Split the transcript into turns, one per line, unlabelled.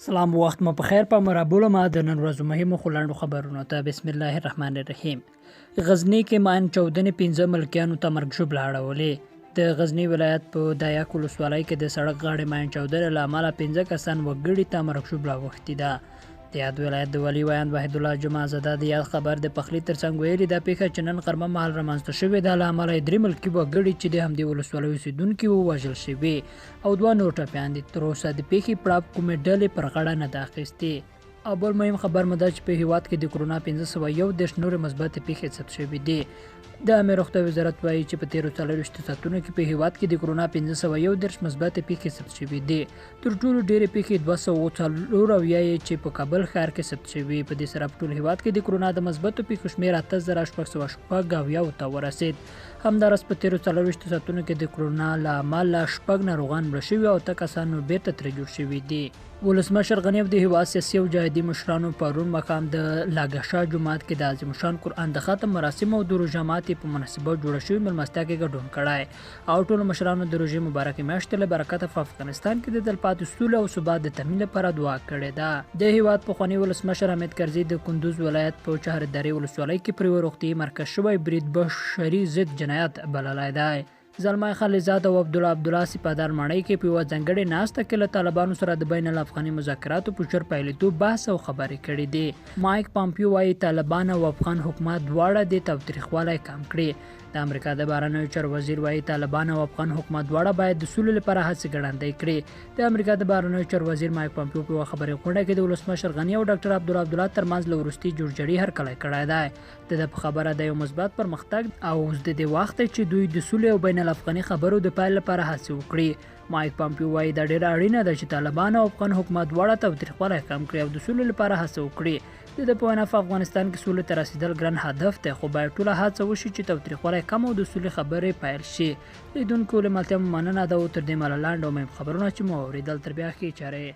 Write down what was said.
سلام وخت مو په خیر په مرابولو ما د نن ورځو مهمو خلانو خبرونو ته بسم الله الرحمن الرحیم. غزنی کې مان چودنې 15 ملکیانو ته مرګ ژوبله اړولې. د غزنی ولایت په دایاک ولسوالۍ کې د سړک غاړې مان چودنې له امله 15 کسان وګړي ته مرګ ژوبله اوښتې ده. د یاد ولایت د ولي ویان وحید الله جمعه زاده د یاد خبر د پخلي ترڅنګ ویلي دا پیښه چې نن غرمه مهال رامنځته شوې ده له امله 3 ملکي وګړي چې د همدې ولسوالۍ اوسېدونکي ووژل شوي او 2 نور ټپیان دي. تر اوسه د پیښې پړاو کومې ډلې پر غاړه نه ده اخیستې. او بل مهم خبر مو ده چې په هیواد کې د کرونا 1511 نورې مثبتې پیښې ثبت شوې دي. د امیر روغتیا وزارت وایي چې په تیرو 24 ساعتونو کې په هیواد کې د کرونا 1511 مثبتې پیښې ثبت شوې دي. تر ټولو ډېرې پیښې 240 یې چې په کابل ښار کې ثبت شوې. په دې سره په ټول هیواد کې د کرونا د مثبتو پیښو شمېر 8600 ته ورسېد. همداراز په تیرو 24 ساعتونو کې د کرونا له امله 6 ناروغان مړه شوي او 8 کسان بیرته ترې جوړ شوي دي. ولسمشر غني د هیواد سیاسي او جهادي مشرانو پرون مقام د لاګشا جومات کې د عظیم شان قرآن د ختم مراسم او د روژه ماتي په مناسبت جوړه شوې مېلمستیا کې ګډون کړی او ټولو مشرانو د روژې مبارکې میاشتې له برکته په افغانستان کې د تلپاتې سولې او ثبات د تامین لپاره دعا کړې ده. د هیواد پخوانی ولسمشر حمید کرزي د کندوز ولایت په چهردرې ولسوالۍ کې پر روغتیايي مرکز شوی برید بشري ضد جنایت بللی دی. زلمای خلیزاد او عبدالله سپادار ماڼۍ کې په یوه ځانګړې ناسته کې له طالبانو سره د بین الافغاني مذاکراتو په ژر پیلېدو بحث او خبرې کړې دي. مایک پامپیو وایي طالبان او افغان حکومت دواړه د تاوتریخوالی کم کړي. د امریکا د بهرنیو چارو وزیر وایي طالبان او افغان حکومت دواړه باید د سولې لپاره هڅې ګړندۍ کړي. د امریکا د بهرنیو چارو وزیر مایک پامپیو په یوه خبري غونډه کې د ولسمشر غني او ډاکټر عبدالله ترمنځ له وروستي جوړجاړي هرکلی کړی دی. د ده په خبره د یو مثبت پرمختګ او اوس د دې وخت چې دوی د سولې او بین الافغاني خبرو د پیل لپاره هڅې وکړي. مایک پامپیو وایي دا ډېره اړینه ده چې طالبان او افغان حکومت دواړه تاوتریخوالی کم کړي او د سولې لپاره هڅه وکړي. د ده په وینا په افغانستان کې سولې ته رسیدل ګران هدف دی خو باید ټوله هڅه وشي چې تاوتریخوالی کم او د سولې خبرې پیل شي. لیدونکو له ملتیا مو مننه ده او تر دې مهاله لنډ او مهم خبرونه چې مو اورېدل تر بیا ښې چارې